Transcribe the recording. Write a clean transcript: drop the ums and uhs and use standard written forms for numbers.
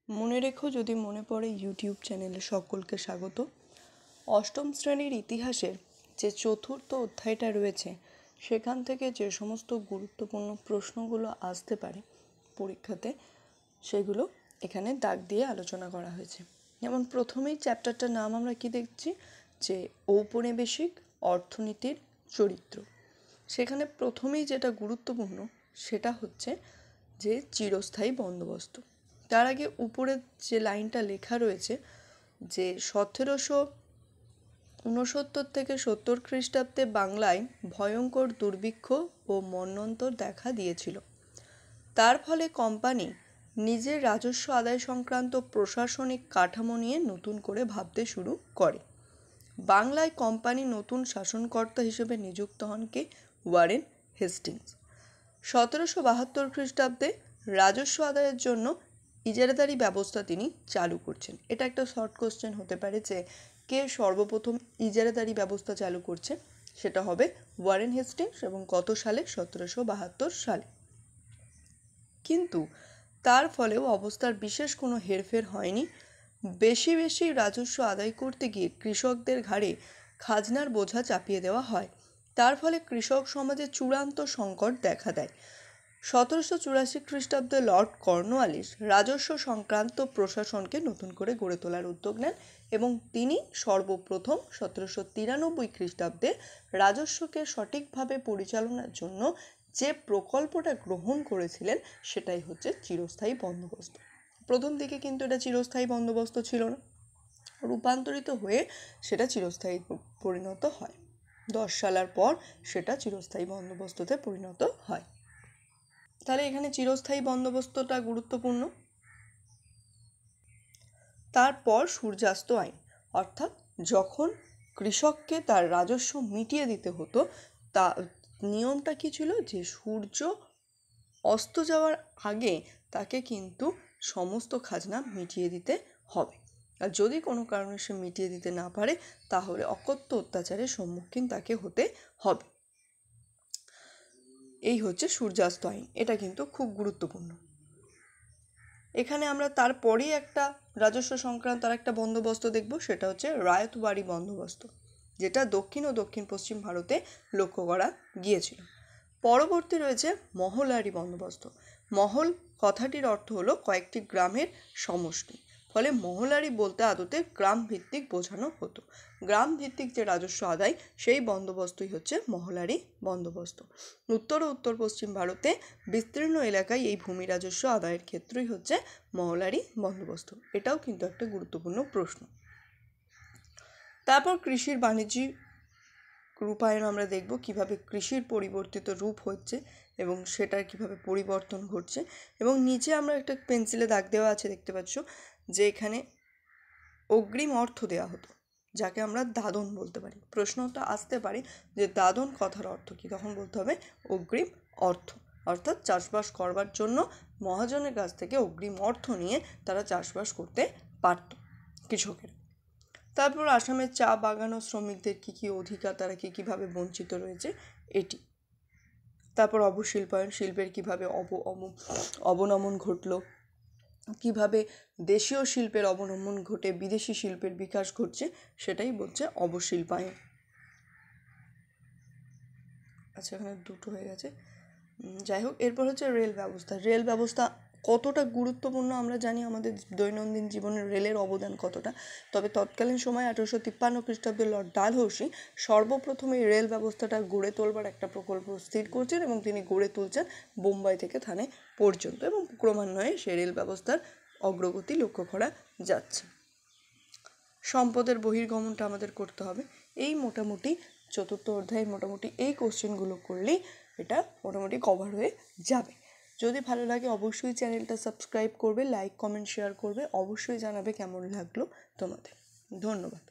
মনে রেখো যদি মনে পড়ে ইউটিউব চ্যানেলে সকলকে স্বাগত। অষ্টম শ্রেণীর ইতিহাসের যে চতুর্থ অধ্যায়টা রয়েছে সেখান থেকে যে সমস্ত গুরুত্বপূর্ণ প্রশ্নগুলো আসতে পারে পরীক্ষাতে সেগুলো এখানে দাগ দিয়ে আলোচনা করা হয়েছে। যেমন প্রথমেই চ্যাপ্টারটার নাম আমরা কি দেখছি যে ঔপনিবেশিক অর্থনীতির চরিত্র। সেখানে প্রথমেই যেটা গুরুত্বপূর্ণ সেটা হচ্ছে যে চিরস্থায়ী বন্দোবস্ত। তার আগে উপরের যে লাইনটা লেখা রয়েছে যে 1769 থেকে 70 খ্রিস্টাব্দে বাংলায় ভয়ঙ্কর দুর্ভিক্ষ ও মন্বন্তর দেখা দিয়েছিল। তার ফলে কোম্পানি নিজের রাজস্ব আদায় সংক্রান্ত প্রশাসনিক কাঠামো নিয়ে নতুন করে ভাবতে শুরু করে। বাংলায় কোম্পানি নতুন শাসনকর্তা হিসেবে নিযুক্ত হন কে? Warren Hastings. 1772 খ্রিস্টাব্দে রাজস্ব আদায়ের জন্য ইজারাদারি ব্যবস্থা তিনি চালু করছেন। এটা একটা শর্ট কোশ্চেন হতে পারে যে কে সর্বপ্রথম ইজারাদারি ব্যবস্থা চালু করছে, সেটা হবে ওয়ারেন হেস্টিংস এবং কত সালে? 1772 সালে। কিন্তু তার ফলেও অবস্থার বিশেষ কোনো হেরফের হয়নি। বেশি বেশি রাজস্ব আদায় করতে গিয়ে কৃষকদের ঘাড়ে খাজনার বোঝা চাপিয়ে দেওয়া হয়। তার ফলে কৃষক সমাজে চূড়ান্ত সংকট দেখা দেয়। 1784 খ্রিস্টাব্দে লর্ড কর্নওয়ালিস রাজস্ব সংক্রান্ত প্রশাসনকে নতুন করে গড়ে তোলার উদ্যোগ নেন এবং তিনি সর্বপ্রথম 1793 খ্রিস্টাব্দে রাজস্বকে সঠিকভাবে পরিচালনার জন্য যে প্রকল্পটা গ্রহণ করেছিলেন সেটাই হচ্ছে চিরস্থায়ী বন্দোবস্ত। প্রথম দিকে কিন্তু এটা চিরস্থায়ী বন্দোবস্ত ছিল না, রূপান্তরিত হয়ে সেটা চিরস্থায়ী পরিণত হয়। 10 সালের পর সেটা চিরস্থায়ী বন্দোবস্ততে পরিণত হয়। তাহলে এখানে চিরস্থায়ী বন্দোবস্তটা গুরুত্বপূর্ণ। তারপর সূর্যাস্ত আইন, অর্থাৎ যখন কৃষককে তার রাজস্ব মিটিয়ে দিতে হতো, তা নিয়মটা কি ছিল যে সূর্য অস্ত যাওয়ার আগে তাকে কিন্তু সমস্ত খাজনা মিটিয়ে দিতে হবে, আর যদি কোনো কারণে সে মিটিয়ে দিতে না পারে তাহলে অকথ্য অত্যাচারের সম্মুখীন তাকে হতে হবে। এই হচ্ছে সূর্যাস্ত আইন, এটা কিন্তু খুব গুরুত্বপূর্ণ। এখানে আমরা তারপরেই একটা রাজস্ব সংক্রান্ত আর একটা বন্দোবস্ত দেখব, সেটা হচ্ছে রায়তবাড়ি বন্দোবস্ত, যেটা দক্ষিণ ও দক্ষিণ পশ্চিম ভারতে লক্ষ্য করা গিয়েছিল। পরবর্তী রয়েছে মহলারি বন্দোবস্ত। মহল কথাটির অর্থ হলো কয়েকটি গ্রামের সমষ্টি, ফলে মহলারি বলতে আদতে গ্রাম ভিত্তিক বোঝানো হতো। গ্রাম ভিত্তিক যে রাজস্ব আদায় সেই বন্দোবস্তই হচ্ছে মহলারি বন্দোবস্ত। উত্তর ও উত্তর পশ্চিম ভারতে বিস্তীর্ণ এলাকায় এই ভূমি রাজস্ব আদায়ের ক্ষেত্রই হচ্ছে মহলারি বন্দোবস্ত। এটাও কিন্তু একটা গুরুত্বপূর্ণ প্রশ্ন। তারপর কৃষির বাণিজ্যিক রূপায়ণ আমরা দেখব, কিভাবে কৃষির পরিবর্তিত রূপ হচ্ছে এবং সেটার কিভাবে পরিবর্তন ঘটছে। এবং নিচে আমরা একটা পেন্সিলে দাগ দেওয়া আছে, দেখতে পাচ্ছ যে এখানে অগ্রিম অর্থ দেওয়া হতো, যাকে আমরা দাদন বলতে পারি। প্রশ্নটা আসতে পারে যে দাদন কথার অর্থ কী, তখন বলতে হবে অগ্রিম অর্থ, অর্থাৎ চাষবাস করবার জন্য মহাজনের কাছ থেকে অগ্রিম অর্থ নিয়ে তারা চাষবাস করতে পারত কৃষকের। তারপর আসামের চা বাগান ও শ্রমিকদের কী কী অধিকার, তারা কীভাবে বঞ্চিত রয়েছে এটি। তারপর অবশিল্পায়ন, শিল্পের কীভাবে অবনমন ঘটলো, কিভাবে দেশীয় শিল্পের অবনমন ঘটে বিদেশি শিল্পের বিকাশ ঘটছে, সেটাই বলছে অবশিল্পায়ন। আচ্ছা, এখানে দুটো হয়ে গেছে, যাই হোক। এরপর হচ্ছে রেল ব্যবস্থা। রেল ব্যবস্থা কতটা গুরুত্বপূর্ণ আমরা জানি, আমাদের দৈনন্দিন জীবনে রেলের অবদান কতটা। তবে তৎকালীন সময় 1853 খ্রিস্টাব্দে লর্ড ডালহৌসি সর্বপ্রথম এই রেল ব্যবস্থাটা গড়ে তোলবার একটা প্রকল্প স্থির করছেন এবং তিনি গড়ে তুলছেন বোম্বাই থেকে থানে পর্যন্ত, এবং ক্রমান্বয়ে সেই রেল ব্যবস্থার অগ্রগতি লক্ষ্য করা যাচ্ছে। সম্পদের বহির্গমনটা আমাদের করতে হবে। এই মোটামুটি চতুর্থ অধ্যায়ের মোটামুটি এই কোশ্চেনগুলো করলেই এটা মোটামুটি কভার হয়ে যাবে। যদি ভালো লাগে অবশ্যই চ্যানেলটা সাবস্ক্রাইব করবে, লাইক কমেন্ট শেয়ার করবে, অবশ্যই জানাবে কেমন লাগলো তোমাদের। ধন্যবাদ।